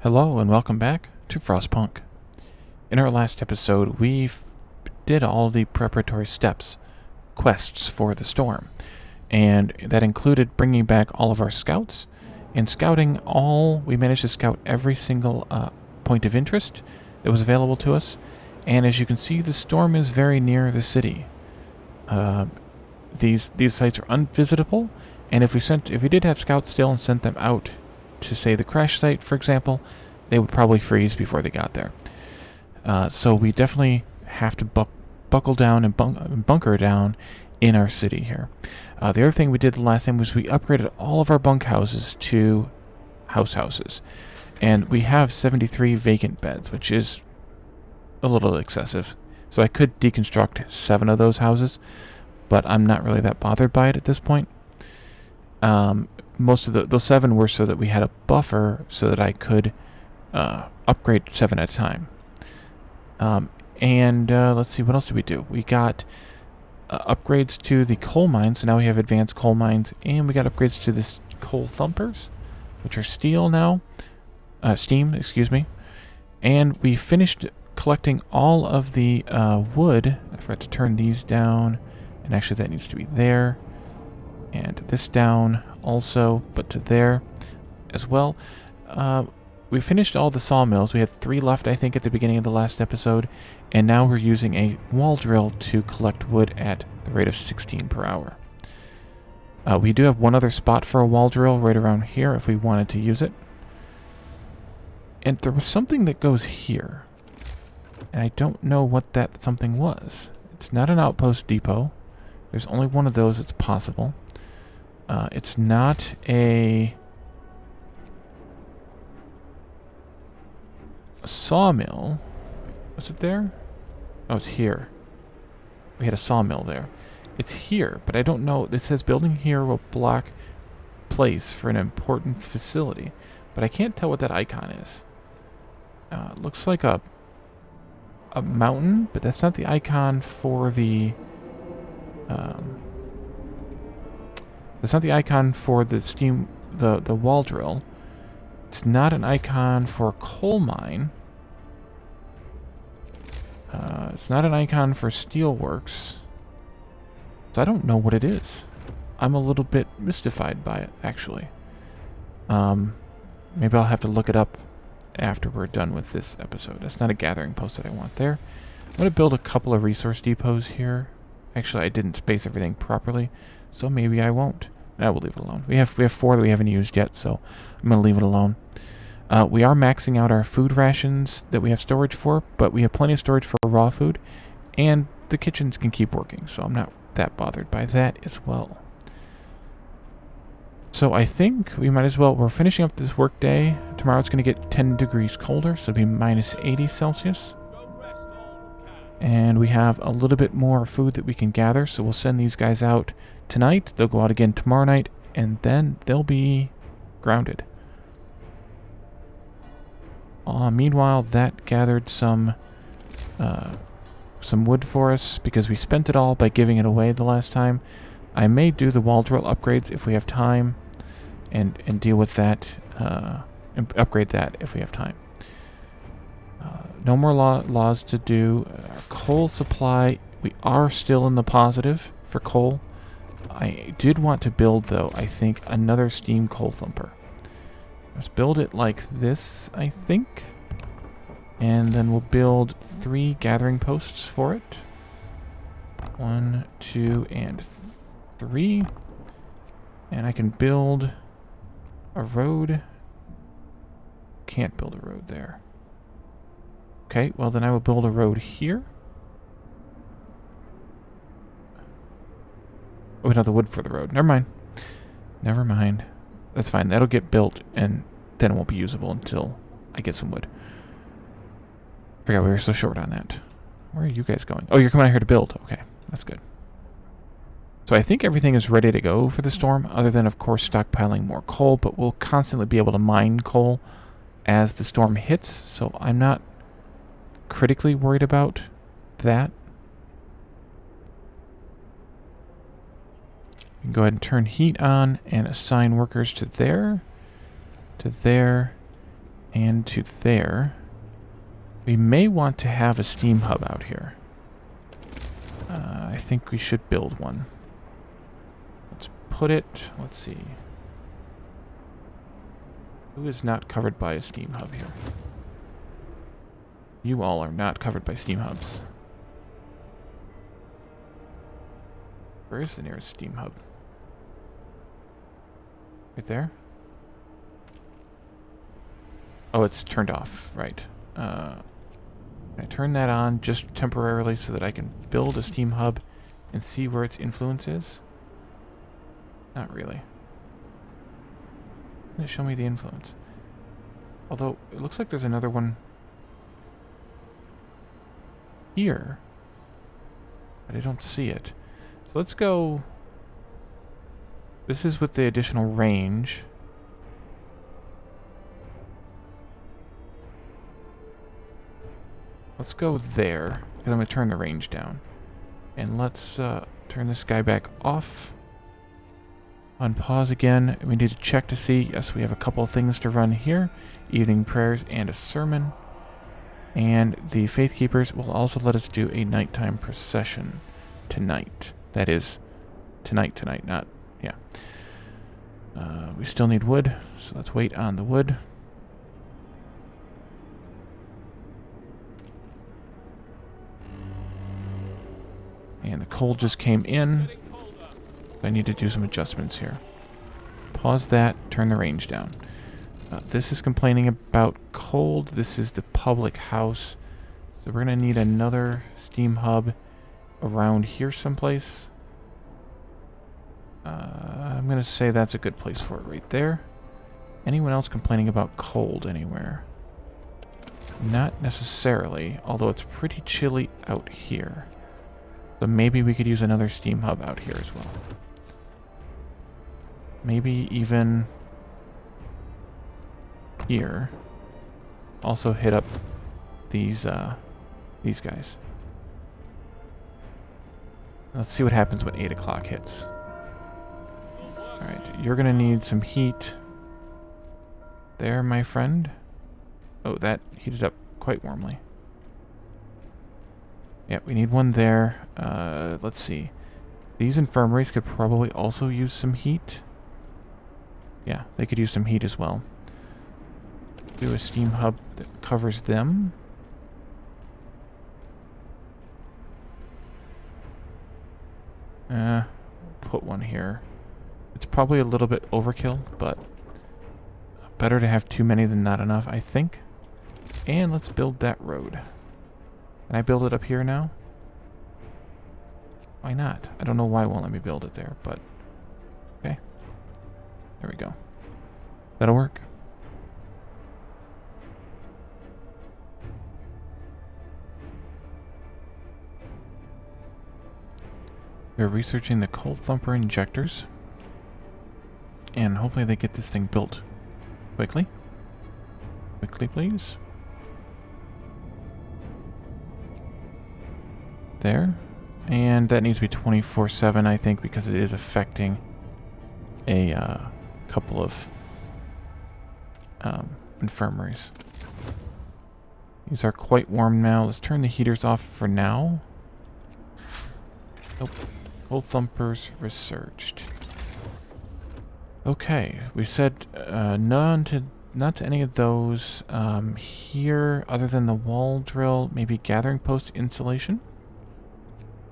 Hello and welcome back to Frostpunk. In our last episode, we did all the preparatory steps, quests for the storm, and that included bringing back all of our scouts and scouting we managed to scout every single point of interest that was available to us, and as you can see, the storm is very near the city. These sites are unvisitable, and if we did have scouts still and sent them out to, say, the crash site, for example, they would probably freeze before they got there. So we definitely have to buckle down and bunker down in our city here. The other thing we did the last time was we upgraded all of our bunkhouses to houses. And we have 73 vacant beds, which is a little excessive. So I could deconstruct 7 of those houses, but I'm not really that bothered by it at this point. Most of those 7 were so that we had a buffer so that I could upgrade 7 at a time. Let's see, what else did we do? We got upgrades to the coal mines, so now we have advanced coal mines, and we got upgrades to the coal thumpers, which are steam, excuse me. And we finished collecting all of the wood. I forgot to turn these down, and actually that needs to be there. And this down also, but to there as well. We finished all the sawmills. We had 3 left, I think, at the beginning of the last episode, and now we're using a wall drill to collect wood at the rate of 16 per hour. We do have one other spot for a wall drill right around here if we wanted to use it. And there was something that goes here, and I don't know what that something was. It's not an outpost depot. There's only one of those that's possible. It's not a sawmill. Was it there? Oh, it's here. We had a sawmill there. It's here, but I don't know. It says building here will block place for an important facility, but I can't tell what that icon is. It looks like a mountain, but that's not the icon for the that's not the icon for the wall drill. It's not an icon for a coal mine. It's not an icon for steelworks. So I don't know what it is. I'm a little bit mystified by it, actually. Maybe I'll have to look it up after we're done with this episode. That's not a gathering post that I want there. I'm going to build a couple of resource depots here. Actually, I didn't space everything properly, so maybe I won't. We'll leave it alone. We have 4 that we haven't used yet, so I'm going to leave it alone. We are maxing out our food rations that we have storage for, but we have plenty of storage for raw food, and the kitchens can keep working, so I'm not that bothered by that as well. So I think we might as well, we're finishing up this work day. Tomorrow it's going to get 10 degrees colder, so it'll be minus 80 Celsius. And we have a little bit more food that we can gather, so we'll send these guys out tonight. They'll go out again tomorrow night, and then they'll be grounded. Meanwhile, that gathered some wood for us because we spent it all by giving it away the last time. I may do the wall drill upgrades if we have time, and deal with that, and upgrade that if we have time. No more laws to do. Coal supply, we are still in the positive for coal. I did want to build, though, I think, another steam coal thumper. Let's build it like this, I think. And then we'll build 3 gathering posts for it. 1, 2, and 3. And I can build a road. Can't build a road there. Okay, well then I will build a road here. Oh, we don't have the wood for the road. Never mind. Never mind. That's fine. That'll get built, and then it won't be usable until I get some wood. Forgot we were so short on that. Where are you guys going? Oh, you're coming out here to build. Okay, that's good. So I think everything is ready to go for the storm, other than, of course, stockpiling more coal, but we'll constantly be able to mine coal as the storm hits, so I'm not critically worried about that. You can go ahead and turn heat on and assign workers to there, and to there. We may want to have a steam hub out here. I think we should build one. Let's put it, let's see. Who is not covered by a steam hub here? You all are not covered by steam hubs. Where is the nearest steam hub? Right there? Oh, it's turned off, right. I turn that on just temporarily so that I can build a steam hub and see where its influence is? Not really. Doesn't it show me the influence? Although, it looks like there's another one here, but I don't see it. So let's go... This is with the additional range. Let's go there, because I'm going to turn the range down. And let's turn this guy back off. Unpause again. We need to check to see, yes, we have a couple of things to run here. Evening prayers and a sermon. And the Faith Keepers will also let us do a nighttime procession tonight. That is, tonight, not, yeah. We still need wood, so let's wait on the wood. And the coal just came in. I need to do some adjustments here. Pause that, turn the range down. This is complaining about cold. This is the public house. So we're going to need another steam hub around here someplace. I'm going to say that's a good place for it right there. Anyone else complaining about cold anywhere? Not necessarily, although it's pretty chilly out here. So maybe we could use another steam hub out here as well. Maybe even here. Also hit up these guys. Let's see what happens when 8 o'clock hits. Alright, you're gonna need some heat there, my friend. Oh, that heated up quite warmly. Yeah, we need one there. Let's see. These infirmaries could probably also use some heat. Yeah, they could use some heat as well. Do a steam hub that covers them. Put one here. It's probably a little bit overkill, but better to have too many than not enough, I think. And let's build that road. Can I build it up here now? Why not? I don't know why it won't let me build it there, but... Okay. There we go. That'll work. We're researching the coal thumper injectors. And hopefully they get this thing built quickly. Quickly, please. There. And that needs to be 24/7, I think, because it is affecting a couple of infirmaries. These are quite warm now. Let's turn the heaters off for now. Nope. Coal thumpers researched. Okay, we said not to any of those here, other than the wall drill, maybe gathering post insulation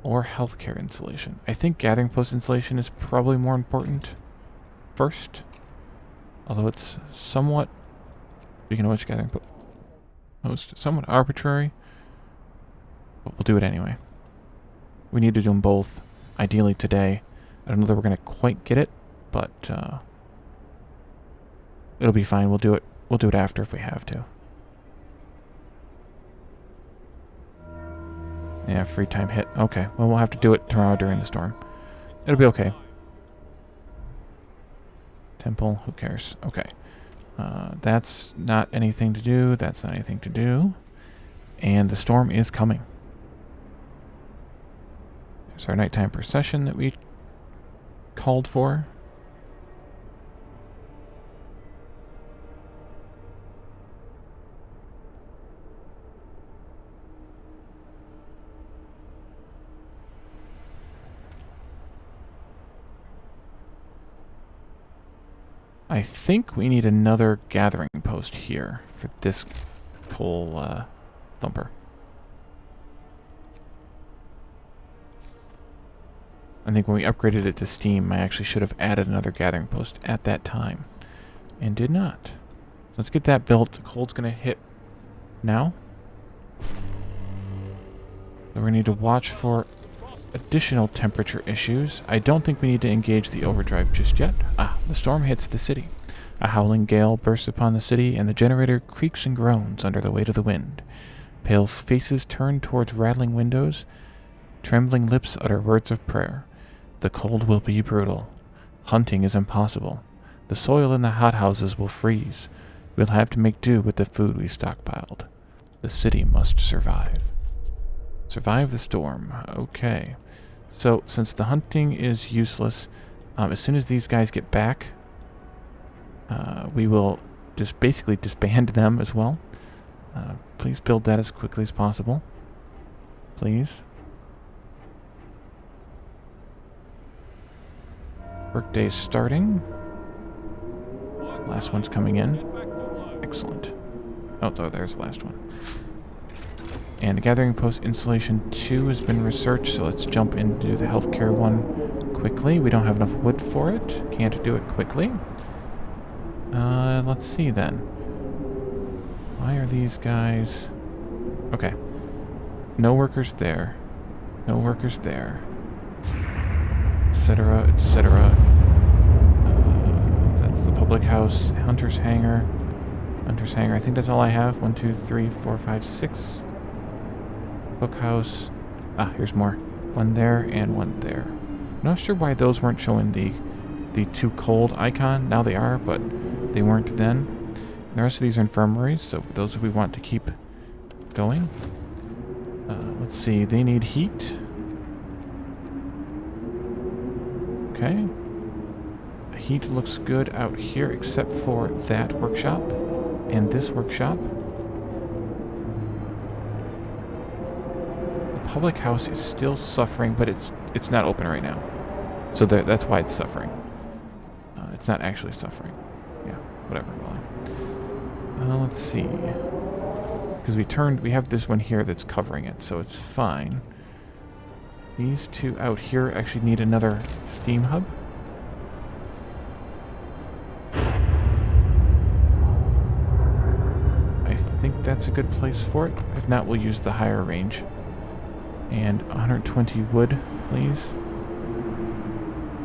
or healthcare insulation. I think gathering post insulation is probably more important first, although it's somewhat, speaking of which, gathering post, somewhat arbitrary, but we'll do it anyway. We need to do them both, ideally today. I don't know that we're going to quite get it, but it'll be fine. We'll do it. We'll do it after if we have to. Yeah, free time hit. Okay, well, we'll have to do it tomorrow during the storm. It'll be okay. Temple, who cares? Okay. That's not anything to do. That's not anything to do. And the storm is coming. There's our nighttime procession that we called for. . I think we need another gathering post here for this coal thumper. I think when we upgraded it to Steam, I actually should have added another gathering post at that time. And did not. So let's get that built. Coal's going to hit now. So we need to watch for additional temperature issues. I don't think we need to engage the overdrive just yet. Ah, the storm hits the city. A howling gale bursts upon the city, and the generator creaks and groans under the weight of the wind. Pale faces turn towards rattling windows. Trembling lips utter words of prayer. The cold will be brutal. Hunting is impossible. The soil in the hothouses will freeze. We'll have to make do with the food we stockpiled. The city must survive. Survive the storm. Okay. So, since the hunting is useless, as soon as these guys get back, we will just basically disband them as well. Please build that as quickly as possible. Please. Workday's starting. Last one's coming in. Excellent. Oh, there's the last one. And the Gathering Post Installation 2 has been researched, so let's jump into the healthcare one quickly. We don't have enough wood for it. Can't do it quickly. Let's see then. Why are these guys... Okay. No workers there. No workers there. Etc., etc. That's the public house. Hunter's hangar. Hunter's hangar. I think that's all I have. 1, 2, 3, 4, 5, 6. Cookhouse. Ah, here's more. One there and one there. I'm not sure why those weren't showing the too cold icon. Now they are, but they weren't then. And the rest of these are infirmaries, so those we want to keep going. Let's see. They need heat. Okay. Heat looks good out here, except for that workshop and this workshop. The public house is still suffering, but it's not open right now, so that's why it's suffering. It's not actually suffering. Yeah, whatever. Let's see. Because we have this one here that's covering it, so it's fine. These two out here actually need another steam hub. I think that's a good place for it. If not, we'll use the higher range. And 120 wood, please.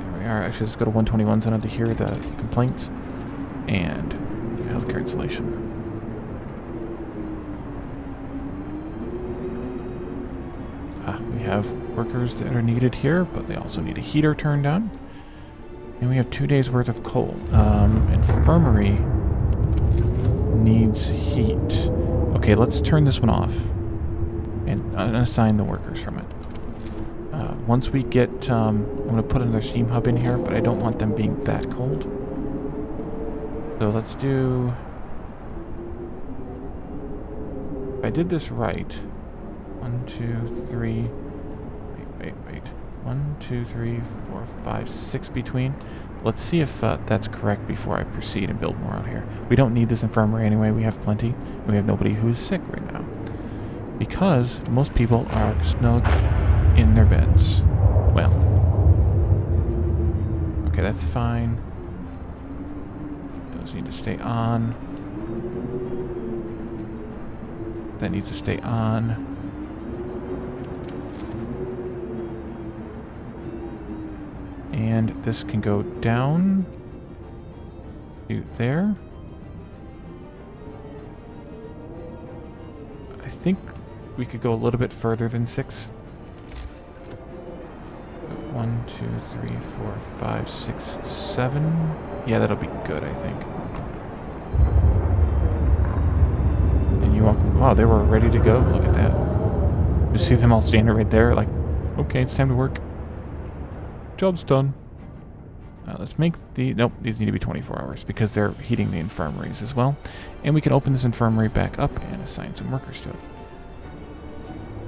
There we are. Actually, let's go to 121 so I don't have to hear the complaints. And healthcare insulation. We have workers that are needed here, but they also need a heater turned on. And we have 2 days worth of coal. Infirmary needs heat. Okay, let's turn this one off and unassign the workers from it. Once we get, I'm going to put another steam hub in here, but I don't want them being that cold. So let's do... If I did this right, 1, 2, 3... Wait. 1, 2, 3, 4, 5, 6 between. Let's see if that's correct before I proceed and build more out here. We don't need this infirmary anyway. We have plenty. And we have nobody who is sick right now. Because most people are snug in their beds. Well. Okay, that's fine. Those need to stay on. That needs to stay on. And this can go down to there. I think we could go a little bit further than 6. 1, 2, 3, 4, 5, 6, 7. Yeah, that'll be good, I think. And you walk... Wow, they were ready to go. Look at that. You see them all standing right there, like, okay, it's time to work. Job's done. Let's make the... Nope, these need to be 24 hours because they're heating the infirmaries as well. And we can open this infirmary back up and assign some workers to it.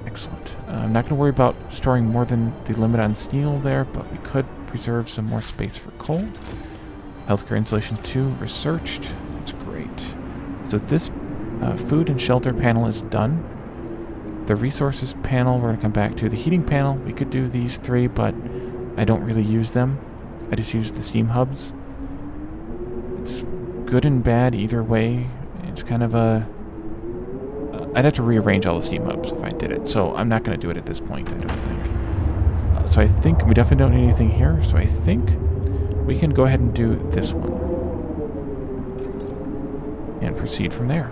Excellent. I'm not going to worry about storing more than the limit on steel there, but we could preserve some more space for coal. Healthcare installation 2 researched. That's great. So this food and shelter panel is done. The resources panel we're going to come back to. The heating panel, we could do these 3, but I don't really use them. I just use the steam hubs. It's good and bad either way. It's kind of a... I'd have to rearrange all the steam hubs if I did it, so I'm not going to do it at this point, I don't think. So I think we definitely don't need anything here, so I think we can go ahead and do this one. And proceed from there.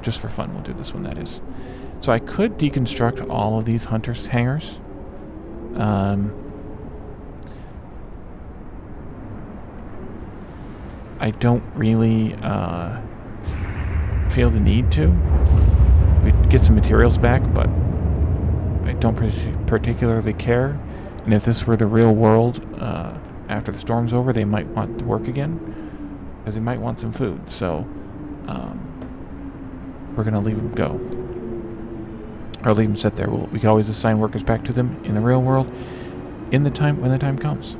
Just for fun, we'll do this one, that is. So I could deconstruct all of these hunters' hangars. I don't really feel the need to. We'd get some materials back, but I don't particularly care. And if this were the real world, after the storm's over, they might want to work again, because they might want some food. So we're gonna leave them go, or leave them sit there. We can always assign workers back to them in the real world when the time comes.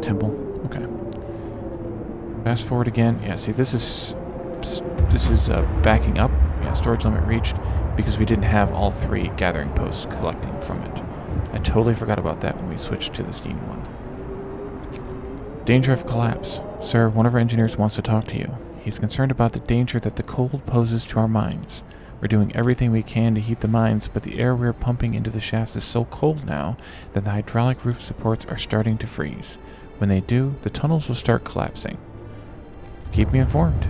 Temple. Okay. Fast forward again. Yeah, see, this is backing up. Yeah, storage limit reached because we didn't have all 3 gathering posts collecting from it. I totally forgot about that when we switched to the steam one. Danger of collapse. Sir, one of our engineers wants to talk to you. He's concerned about the danger that the cold poses to our mines. We're doing everything we can to heat the mines, but the air we're pumping into the shafts is so cold now that the hydraulic roof supports are starting to freeze. When they do, the tunnels will start collapsing. Keep me informed.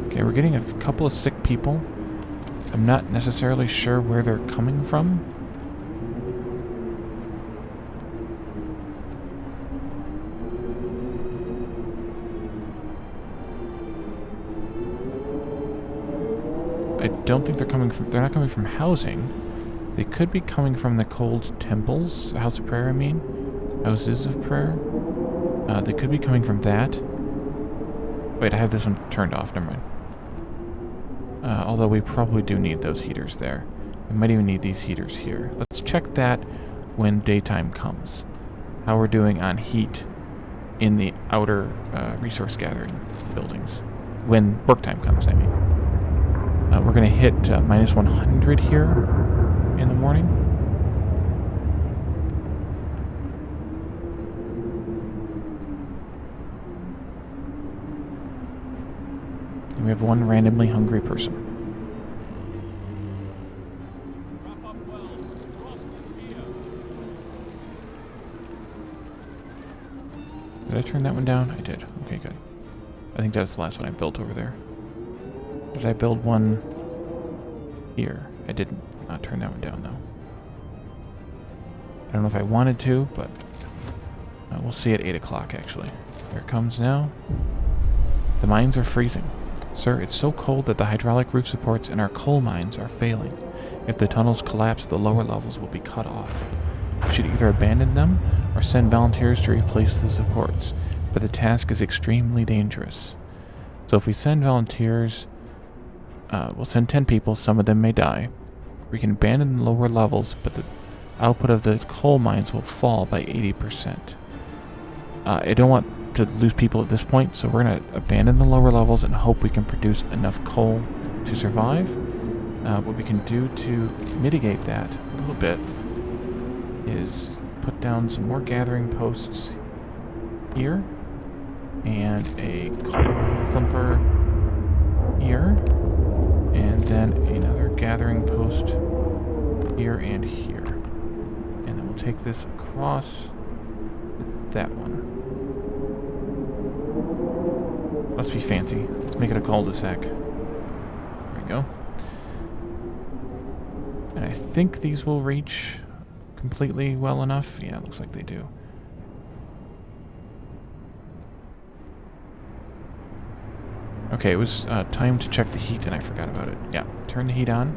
Okay, we're getting a couple of sick people. I'm not necessarily sure where they're coming from. I don't think they're not coming from housing. They could be coming from the cold temples, House of Prayer, I mean. Houses of Prayer. They could be coming from that. Wait, I have this one turned off, never mind. Although we probably do need those heaters there. We might even need these heaters here. Let's check that when daytime comes. How we're doing on heat in the outer resource gathering buildings. When work time comes, I mean. We're going to hit minus 100 here in the morning. And we have one randomly hungry person. Did I turn that one down? I did. Okay, good. I think that was the last one I built over there. Did I build one here? I did not turn that one down, though. I don't know if I wanted to, but we'll see at 8 o'clock, actually. Here it comes now. The mines are freezing. Sir, it's so cold that the hydraulic roof supports in our coal mines are failing. If the tunnels collapse, the lower levels will be cut off. We should either abandon them or send volunteers to replace the supports, but the task is extremely dangerous. So if we send volunteers... we'll send 10 people, some of them may die. We can abandon the lower levels, but the output of the coal mines will fall by 80%. I don't want to lose people at this point, so we're going to abandon the lower levels and hope we can produce enough coal to survive. What we can do to mitigate that a little bit is put down some more gathering posts here, and a coal thumper here. And then another gathering post here and here. And then we'll take this across that one. Let's be fancy. Let's make it a cul-de-sac. There we go. And I think these will reach completely well enough. Yeah, it looks like they do. Okay, it was time to check the heat, and I forgot about it. Yeah, turn the heat on.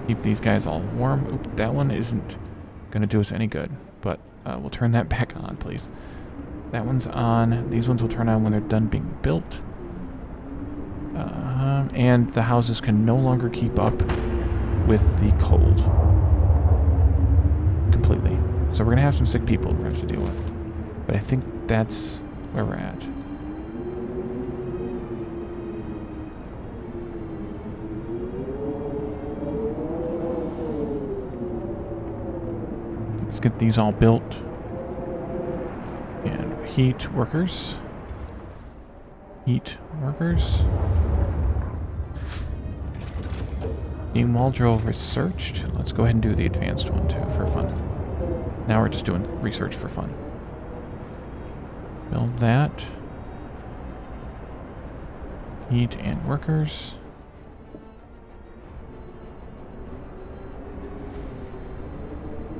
Keep these guys all warm. Oop, that one isn't going to do us any good. but we'll turn that back on, please. That one's on. These ones will turn on when they're done being built. And the houses can no longer keep up with the cold. Completely. So we're going to have some sick people we're going to have to deal with. But I think that's where we're at. Let's get these all built. And heat workers. Heat workers. Steam wall drill researched. Let's go ahead and do the advanced one too for fun. Now we're just doing research for fun. Build that. Heat and workers.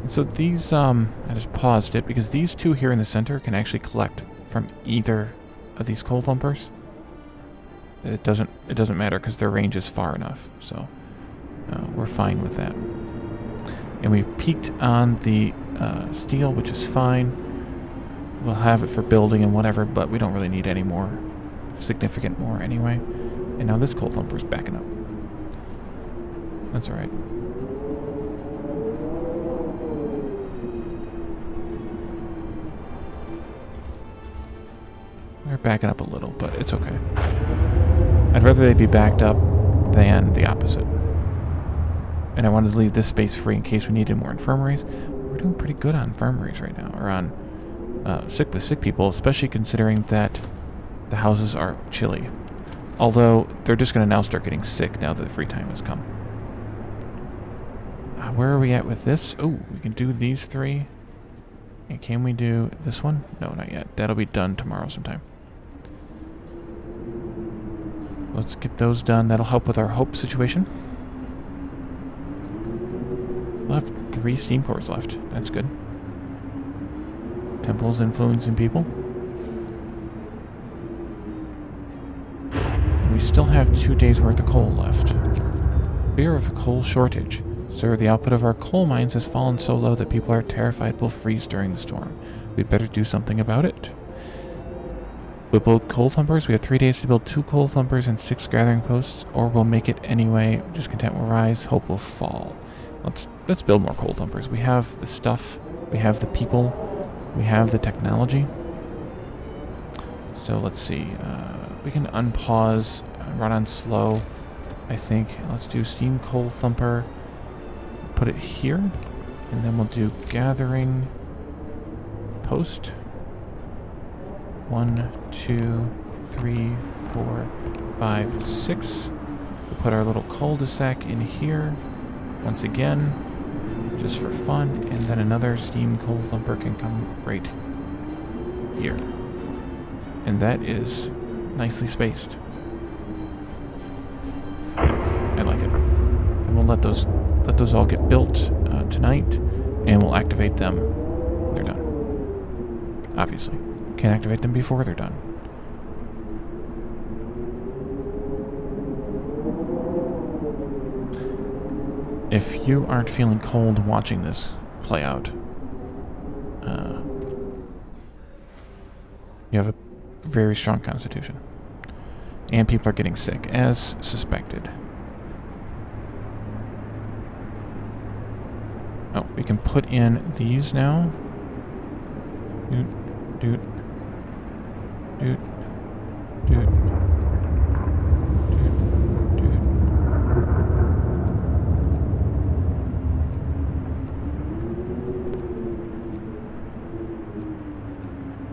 And so these, I just paused it because these two here in the center can actually collect from either of these coal thumpers. It doesn't matter because their range is far enough, so we're fine with that. And we've peaked on the steel, which is fine. We'll have it for building and whatever, but we don't really need any more, significant more anyway. And now this coal thumper's backing up. That's alright. They're backing up a little, but it's okay. I'd rather they be backed up than the opposite. And I wanted to leave this space free in case we needed more infirmaries. We're doing pretty good on infirmaries right now, or on sick people, especially considering that the houses are chilly. Although, they're just going to now start getting sick now that the free time has come. Where are we at with this? Oh, we can do these three. And can we do this one? No, not yet. That'll be done tomorrow sometime. Let's get those done. That'll help with our hope situation. We'll have 3 steam cores left. That's good. Temples influencing people. And we still have 2 days worth of coal left. Fear of a coal shortage. Sir, the output of our coal mines has fallen so low that people are terrified we'll freeze during the storm. We'd better do something about it. We'll build coal thumpers. We have 3 days to build 2 coal thumpers and 6 gathering posts, or we'll make it anyway. Discontent will rise, hope will fall. Let's build more coal thumpers. We have the stuff, we have the people, we have the technology. So let's see. We can unpause, run on slow, I think. Let's do steam coal thumper. Put it here, and then we'll do gathering post. 1, 2, 3, 4, 5, 6. We'll put our little cul-de-sac in here once again, just for fun, and then another steam coal thumper can come right here. And that is nicely spaced. I like it. And we'll let those all get built tonight, and we'll activate them when they're done. Obviously. Can't activate them before they're done. If you aren't feeling cold watching this play out, you have a very strong constitution. And people are getting sick, as suspected. Oh, we can put in these now. Doot, doot, doot, doot, doot, doot.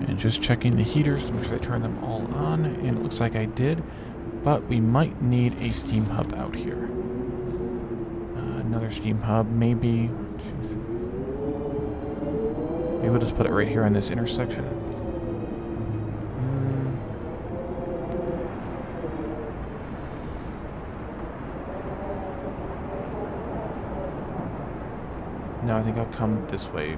And just checking the heaters to make sure I turn them all on, and it looks like I did, but we might need a steam hub out here. Another steam hub, maybe. Maybe we'll just put it right here on this intersection. No, I think I'll come this way.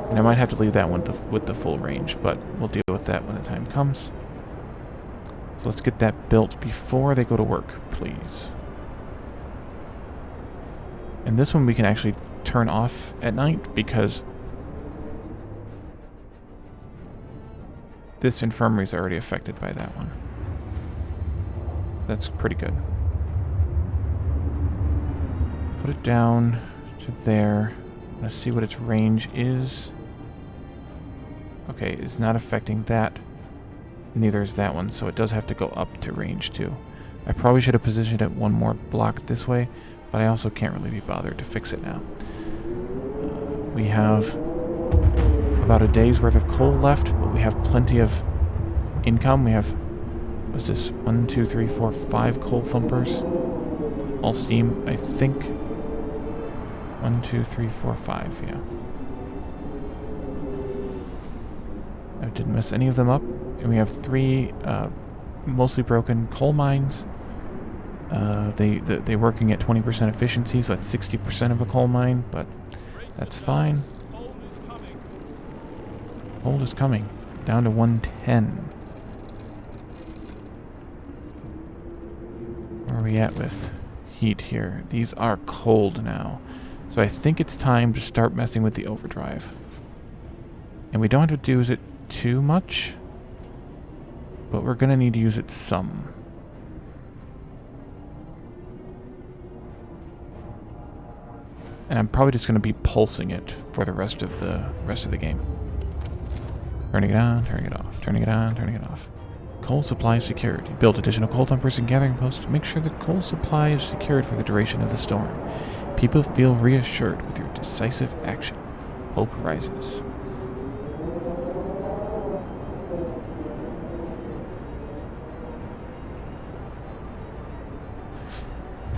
And I might have to leave that one with the full range, but we'll deal with that when the time comes. So let's get that built before they go to work, please. And this one we can actually turn off at night because this infirmary is already affected by that one. That's pretty good. Put it down to there. Let's see what its range is. Okay, it's not affecting that. Neither is that one, so it does have to go up to range 2. I probably should have positioned it one more block this way, but I also can't really be bothered to fix it now. We have about a day's worth of coal left, but we have plenty of income. We have, what's this, 1, 2, 3, 4, 5 coal thumpers. All steam, I think. 1, 2, 3, 4, 5, yeah. I didn't mess any of them up. And we have 3 mostly broken coal mines. They're working at 20% efficiency, so that's 60% of a coal mine, but that's fine. Cold is coming. Down to 110. Where are we at with heat here? These are cold now. So I think it's time to start messing with the overdrive. And we don't have to use it too much, but we're going to need to use it some. And I'm probably just going to be pulsing it for the rest of the game. Turning it on, turning it off, turning it on, turning it off. Coal supply secured. You build additional coal thumpers and gathering posts to make sure the coal supply is secured for the duration of the storm. People feel reassured with your decisive action. Hope rises.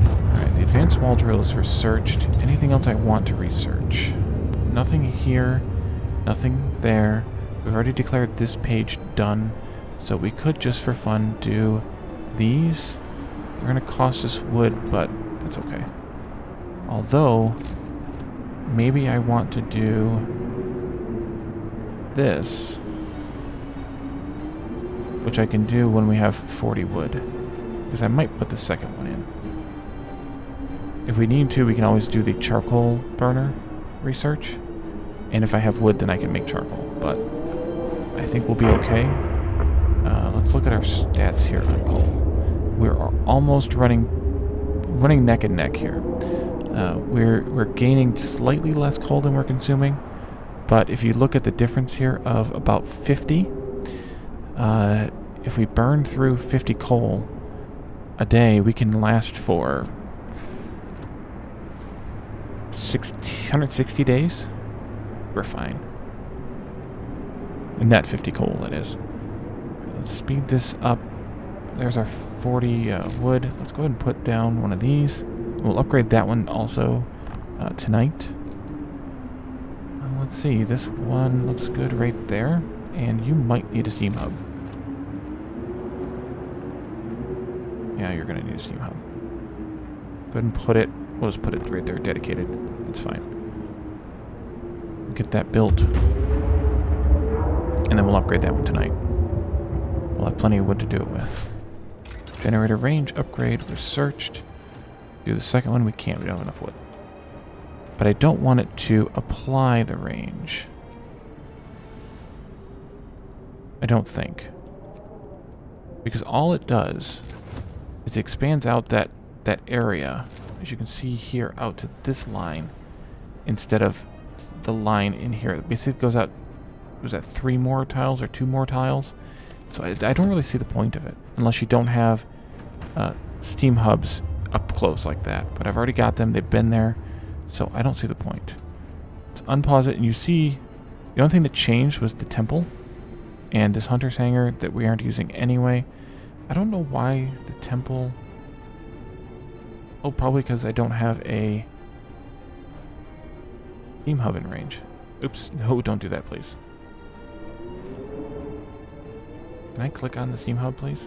Alright, the advanced wall drill is researched. Anything else I want to research? Nothing here, nothing there. We've already declared this page done, so we could just for fun do these. They're going to cost us wood, but it's okay. Although, maybe I want to do this, which I can do when we have 40 wood, because I might put the second one in. If we need to, we can always do the charcoal burner research, and if I have wood, then I can make charcoal, but I think we'll be okay. Let's look at our stats here on coal. We're almost running neck and neck here. We're gaining slightly less coal than we're consuming, but if you look at the difference here of about 50, if we burn through 50 coal a day, we can last for 160 days. We're fine. Net 50 coal, that is. Let's speed this up. There's our 40 wood. Let's go ahead and put down one of these. We'll upgrade that one also tonight. Let's see. This one looks good right there. And you might need a steam hub. Yeah, you're going to need a steam hub. Go ahead and put it. We'll just put it right there, dedicated. That's fine. Get that built. And then we'll upgrade that one tonight. We'll have plenty of wood to do it with. Generator range upgrade researched. Do the second one. We can't. We don't have enough wood. But I don't want it to apply the range. I don't think. Because all it does is it expands out that area, as you can see here, out to this line instead of the line in here. It basically goes out, was that 3 more tiles or 2 more tiles? So I don't really see the point of it, unless you don't have steam hubs up close like that. But I've already got them, they've been there, so I don't see the point. Let's unpause it, and you see, the only thing that changed was the temple, and this hunter's hangar that we aren't using anyway. I don't know why the temple... Oh, probably because I don't have a steam hub in range. Oops, no, don't do that, please. Can I click on the steam hub, please?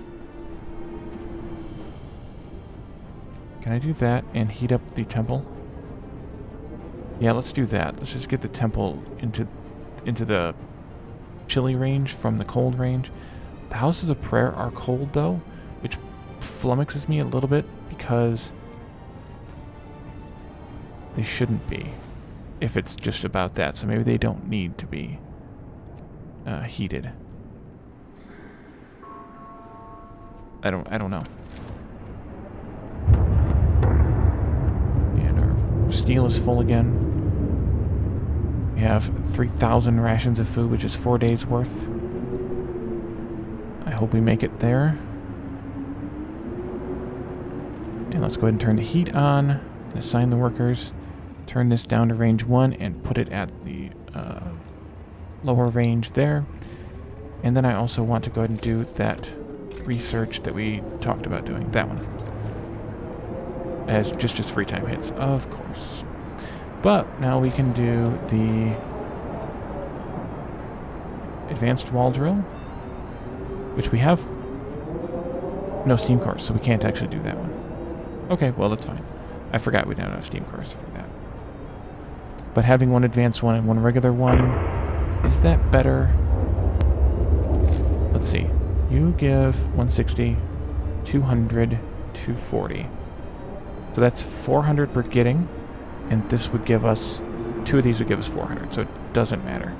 Can I do that and heat up the temple? Yeah, let's do that. Let's just get the temple into the chilly range from the cold range. The houses of prayer are cold, though, which flummoxes me a little bit because they shouldn't be. if it's just about that. So maybe they don't need to be heated. I don't know. And our steel is full again. We have 3,000 rations of food, which is 4 days worth. I hope we make it there. And let's go ahead and turn the heat on, and assign the workers, turn this down to range 1, and put it at the lower range there. And then I also want to go ahead and do that research that we talked about doing, that one. As just free time hits, of course. But now we can do the advanced wall drill, which we have no steam cores, so we can't actually do that one. Okay, well, that's fine. I forgot we don't have steam cores for that. But having one advanced one and one regular one, is that better? Let's see. You give 160, 200, 240. So that's 400 we're getting, and this would give us, 2 of these would give us 400, so it doesn't matter.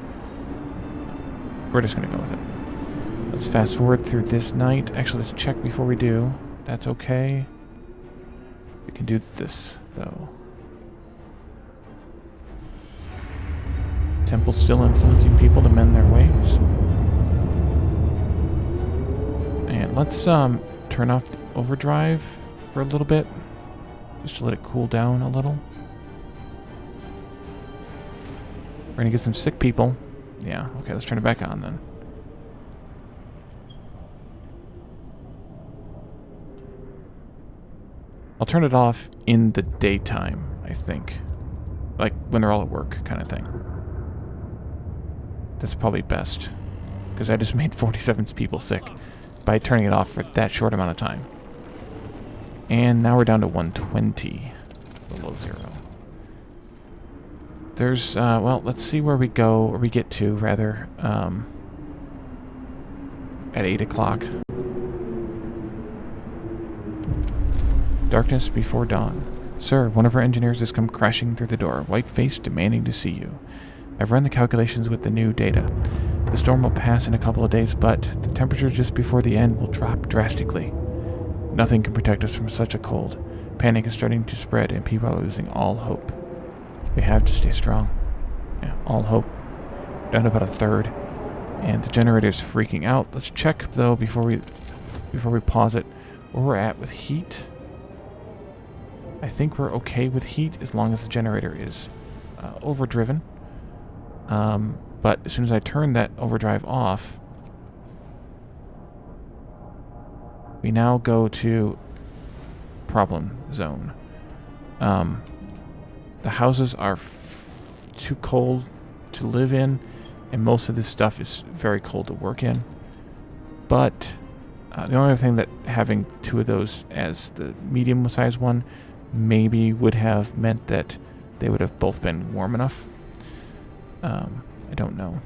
We're just going to go with it. Let's fast forward through this night. Actually, let's check before we do. That's okay. We can do this, though. Temple's still influencing people to mend their ways. And let's turn off the overdrive for a little bit. Just to let it cool down a little. We're gonna get some sick people. Yeah, okay, let's turn it back on then. I'll turn it off in the daytime, I think. Like when they're all at work kind of thing. That's probably best. Because I just made 47 people sick by turning it off for that short amount of time. And now we're down to 120. Below 0. There's, well, let's see where we go, or we get to, rather, at 8 o'clock. Darkness before dawn. Sir, one of our engineers has come crashing through the door, white-faced, demanding to see you. I've run the calculations with the new data. The storm will pass in a couple of days, but the temperature just before the end will drop drastically. Nothing can protect us from such a cold. Panic is starting to spread, and people are losing all hope. We have to stay strong. Yeah, all hope. Down to about a third. And the generator's freaking out. Let's check, though, before we pause it, where we're at with heat. I think we're okay with heat as long as the generator is overdriven. But as soon as I turn that overdrive off, we now go to problem zone. The houses are too cold to live in, and most of this stuff is very cold to work in. But the only other thing that having 2 of those as the medium-sized one maybe would have meant that they would have both been warm enough. I don't know.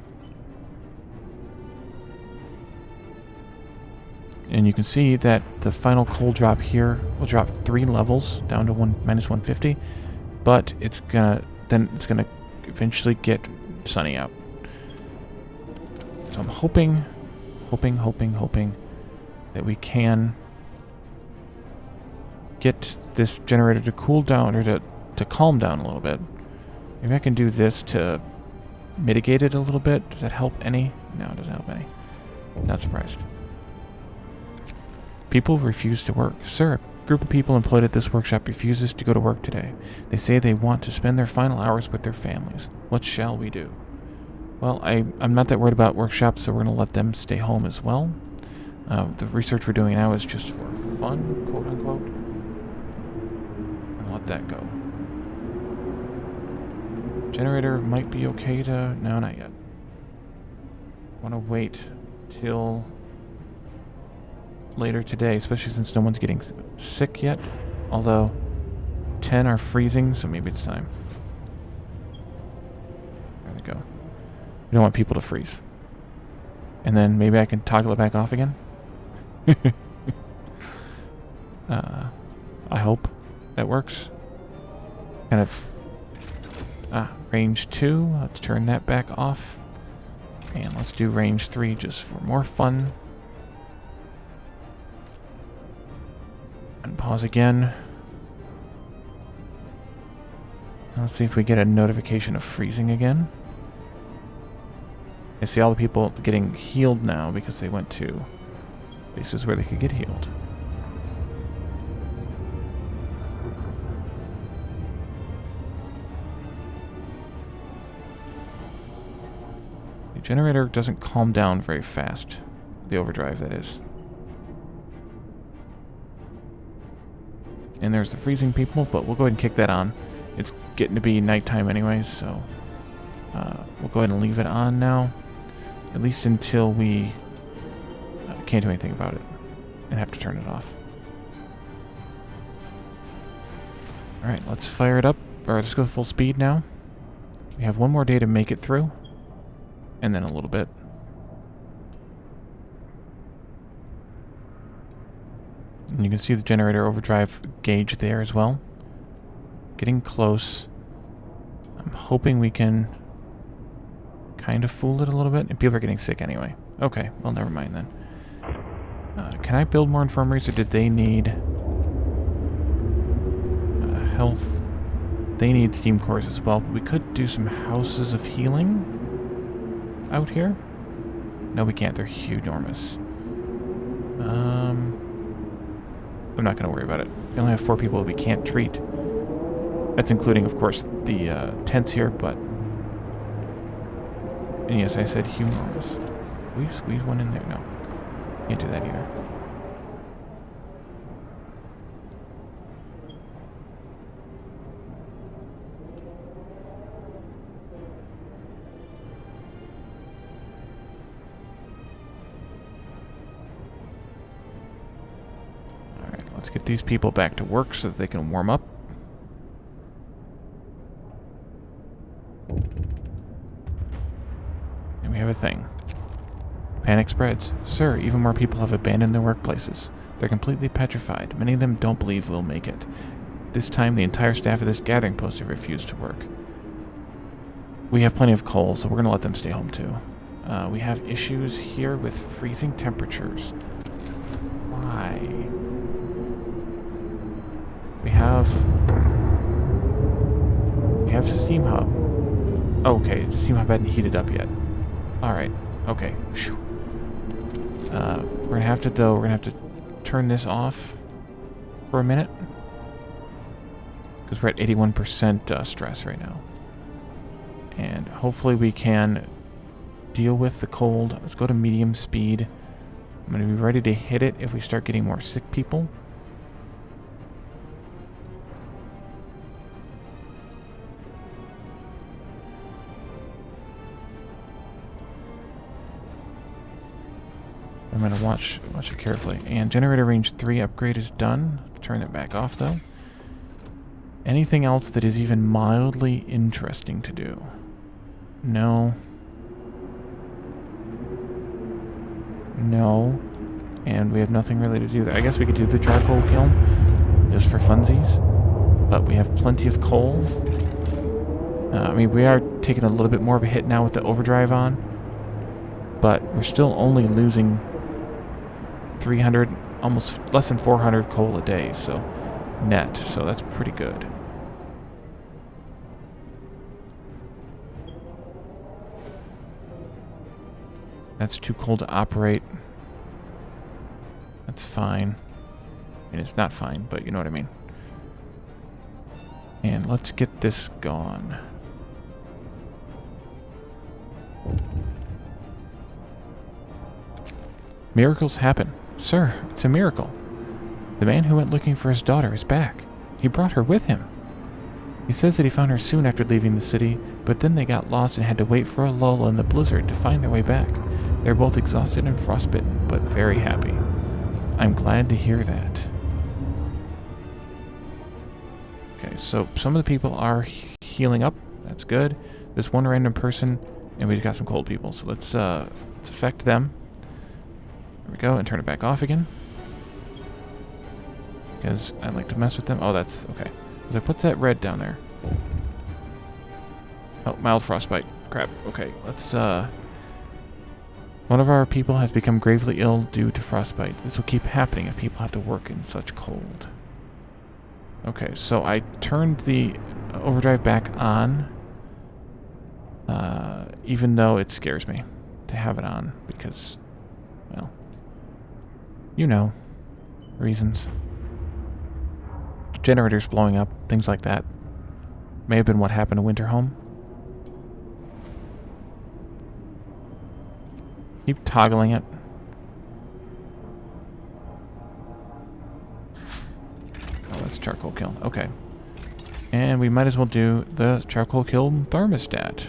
And you can see that the final cold drop here will drop 3 levels down to minus 150, but it's gonna eventually get sunny out. So I'm hoping that we can get this generator to cool down, or to calm down a little bit. Maybe I can do this to mitigate it a little bit. Does that help any? No, it doesn't help any. Not surprised. People refuse to work. Sir, a group of people employed at this workshop refuses to go to work today. They say they want to spend their final hours with their families. What shall we do? Well, I'm not that worried about workshops, so we're going to let them stay home as well. The research we're doing now is just for fun, quote unquote. And let that go. Generator might be okay to... No, not yet. Want to wait till later today, especially since no one's getting sick yet. Although 10 are freezing, so maybe it's time. There we go. We don't want people to freeze. And then maybe I can toggle it back off again. I hope that works. Kind of... range 2. Let's turn that back off. And let's do range 3 just for more fun. And pause again. Let's see if we get a notification of freezing again. I see all the people getting healed now because they went to places where they could get healed. The generator doesn't calm down very fast. The overdrive, that is. And there's the freezing people, but we'll go ahead and kick that on. It's getting to be nighttime anyways, so we'll go ahead and leave it on now. At least until we can't do anything about it and have to turn it off. Alright, let's fire it up, or let's go full speed now. We have one more day to make it through, and then a little bit. And you can see the generator overdrive gauge there as well. Getting close. I'm hoping we can kind of fool it a little bit. And people are getting sick anyway. Okay, well, never mind then. Can I build more infirmaries, or did they need health? They need steam cores as well, but we could do some houses of healing out here. No, we can't. They're enormous. I'm not going to worry about it. We only have 4 people we can't treat. That's including, of course, the tents here, but... And yes, I said humongous. Will you squeeze one in there? No. Can't do that either. Alright, let's get these people back to work so that they can warm up. We have a thing. Panic spreads. Sir, even more people have abandoned their workplaces. They're completely petrified. Many of them don't believe we'll make it. This time, the entire staff of this gathering post have refused to work. We have plenty of coal, so we're going to let them stay home too. We have issues here with freezing temperatures. Why? We have the steam hub. Okay, the steam hub hadn't heated up yet. Alright, okay. We're gonna have to turn this off for a minute. Because we're at 81% stress right now. And hopefully we can deal with the cold. Let's go to medium speed. I'm gonna be ready to hit it if we start getting more sick people. I'm going to watch it carefully. And generator range 3 upgrade is done. Turn it back off, though. Anything else that is even mildly interesting to do? No. No. And we have nothing really to do there. I guess we could do the charcoal kiln, just for funsies. But we have plenty of coal. I mean, we are taking a little bit more of a hit now with the overdrive on. But we're still only losing 300, almost less than 400 coal a day, so net, so that's pretty good. That's too cold to operate. That's fine. I mean, it's not fine, but you know what I mean. And let's get this gone. Miracles happen. Sir, it's a miracle. The man who went looking for his daughter is back. He brought her with him. He says that he found her soon after leaving the city, but then they got lost and had to wait for a lull in the blizzard to find their way back. They're both exhausted and frostbitten, but very happy. I'm glad to hear that. Okay, so some of the people are healing up. That's good. This one random person, and we've got some cold people, so let's affect them. There we go, and turn it back off again. Because I like to mess with them. Oh, that's okay. So what's that red down there? Oh, mild frostbite. Crap. Okay, let's, one of our people has become gravely ill due to frostbite. This will keep happening if people have to work in such cold. Okay, so I turned the overdrive back on, even though it scares me to have it on, because, well, you know, reasons. Generators blowing up, things like that. May have been what happened to Winterhome. Keep toggling it. Oh, that's charcoal kiln. Okay. And we might as well do the charcoal kiln thermostat.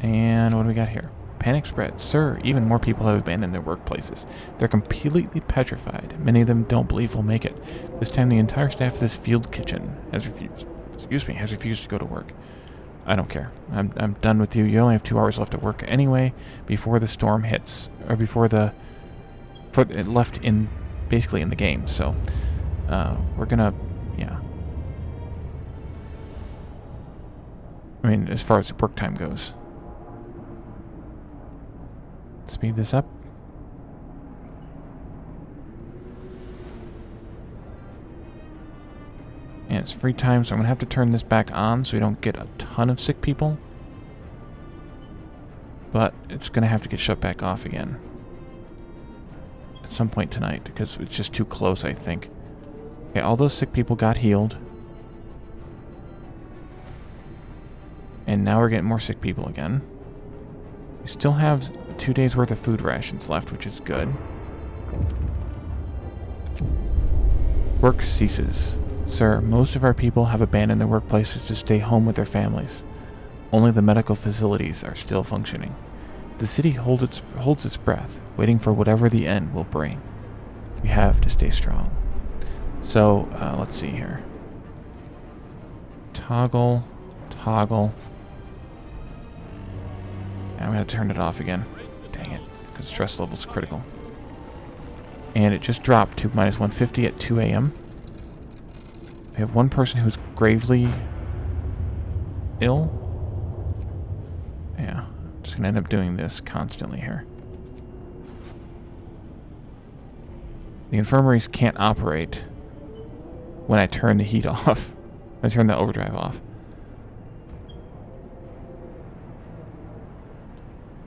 And what do we got here? Panic spread. Sir, even more people have abandoned their workplaces. They're completely petrified. Many of them don't believe we'll make it. This time the entire staff of this field kitchen has refused. Has refused to go to work. I don't care. I'm done with you. You only have 2 hours left at work anyway, before the storm hits, or before it left in, basically in the game. So, we're gonna, yeah. I mean, as far as work time goes. Speed this up. And it's free time, so I'm going to have to turn this back on so we don't get a ton of sick people. But it's going to have to get shut back off again at some point tonight, because it's just too close, I think. Okay, all those sick people got healed. And now we're getting more sick people again. We still have 2 days worth of food rations left, which is good. Work ceases. Sir, most of our people have abandoned their workplaces to stay home with their families. Only the medical facilities are still functioning. The city holds its breath, waiting for whatever the end will bring. We have to stay strong. So, let's see here. Toggle. I'm going to turn it off again. Dang it, because stress level's critical. And it just dropped to minus 150 at 2 a.m. We have one person who's gravely ill. Yeah, I'm just going to end up doing this constantly here. The infirmaries can't operate when I turn the heat off. I turn the overdrive off.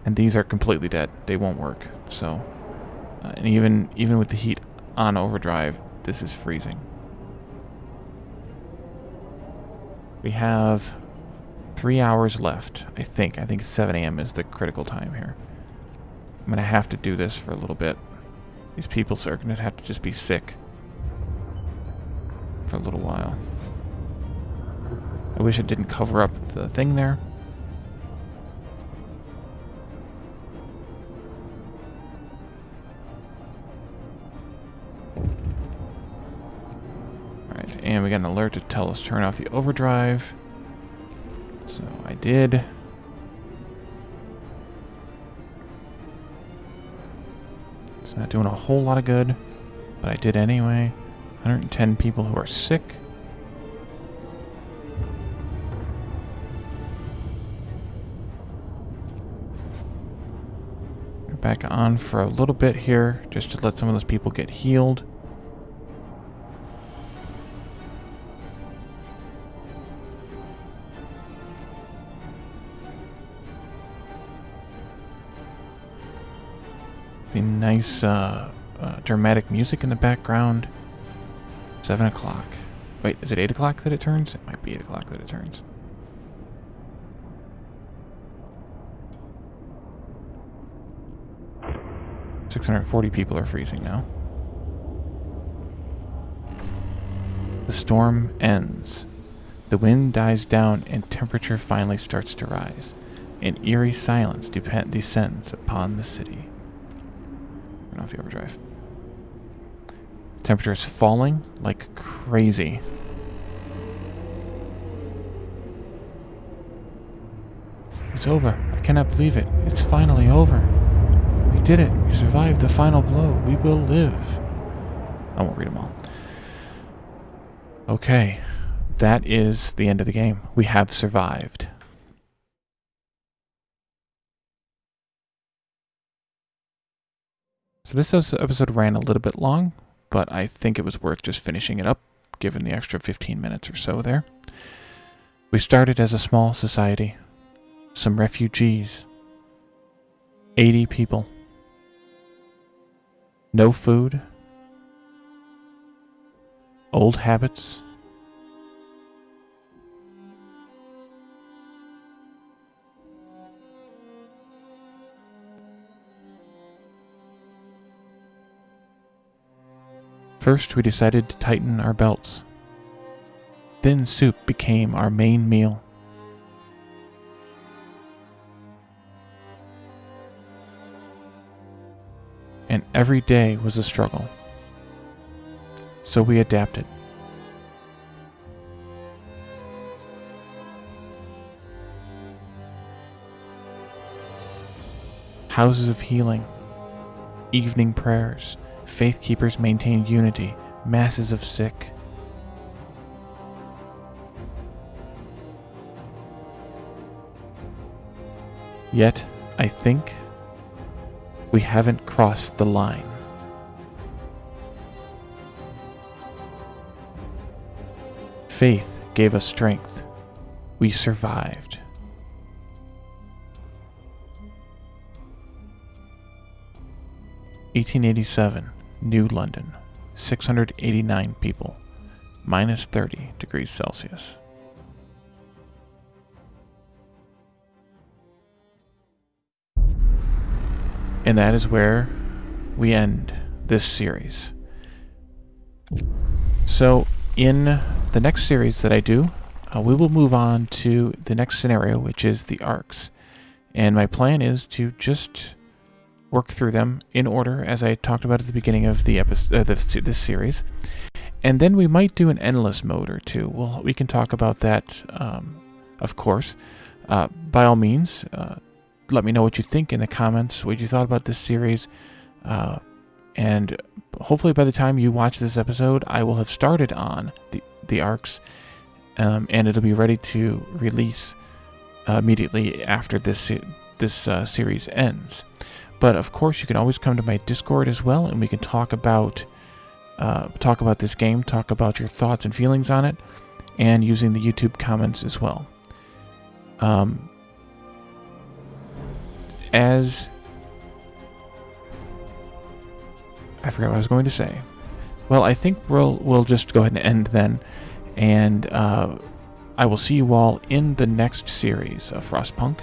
And these are completely dead. They won't work. So, and even with the heat on overdrive, this is freezing. We have 3 hours left, I think. I think 7 a.m. is the critical time here. I'm going to have to do this for a little bit. These people are going to have to just be sick for a little while. I wish it didn't cover up the thing there. And we got an alert to tell us to turn off the overdrive. So I did. It's not doing a whole lot of good, but I did anyway. 110 people who are sick. We're back on for a little bit here, just to let some of those people get healed. The nice dramatic music in the background. 7 o'clock. Wait, is it 8 o'clock that it turns? It might be 8 o'clock that it turns. .640 people are freezing now. The storm ends. The wind dies down and temperature finally starts to rise. An eerie silence descends upon the city. Turn off the overdrive. Temperature is falling like crazy. It's over. I cannot believe it. It's finally over. We did it. We survived the final blow. We will live. I won't read them all. Okay. That is the end of the game. We have survived. So this episode ran a little bit long, but I think it was worth just finishing it up, given the extra 15 minutes or so there. We started as a small society. Some refugees. 80 people. No food. Old habits. First, we decided to tighten our belts. Thin soup became our main meal. And every day was a struggle. So we adapted. Houses of healing, evening prayers, faith keepers maintained unity, masses of sick. Yet, I think we haven't crossed the line. Faith gave us strength. We survived. (1887), New London, 689 people, minus 30 degrees Celsius. And that is where we end this series. So in the next series that I do, we will move on to the next scenario, which is the arcs. And my plan is to just work through them in order, as I talked about at the beginning of the episode, this series. And then we might do an endless mode or two. Well, we can talk about that, of course. By all means, let me know what you think in the comments, what you thought about this series. And hopefully by the time you watch this episode, I will have started on the arcs, and it'll be ready to release immediately after this series ends. But of course, you can always come to my Discord as well, and we can talk about this game, talk about your thoughts and feelings on it, and using the YouTube comments as well. As I forgot what I was going to say. Well, I think we'll just go ahead and end then, and I will see you all in the next series of Frostpunk.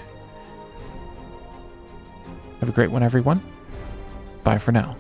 Have a great one, everyone. Bye for now.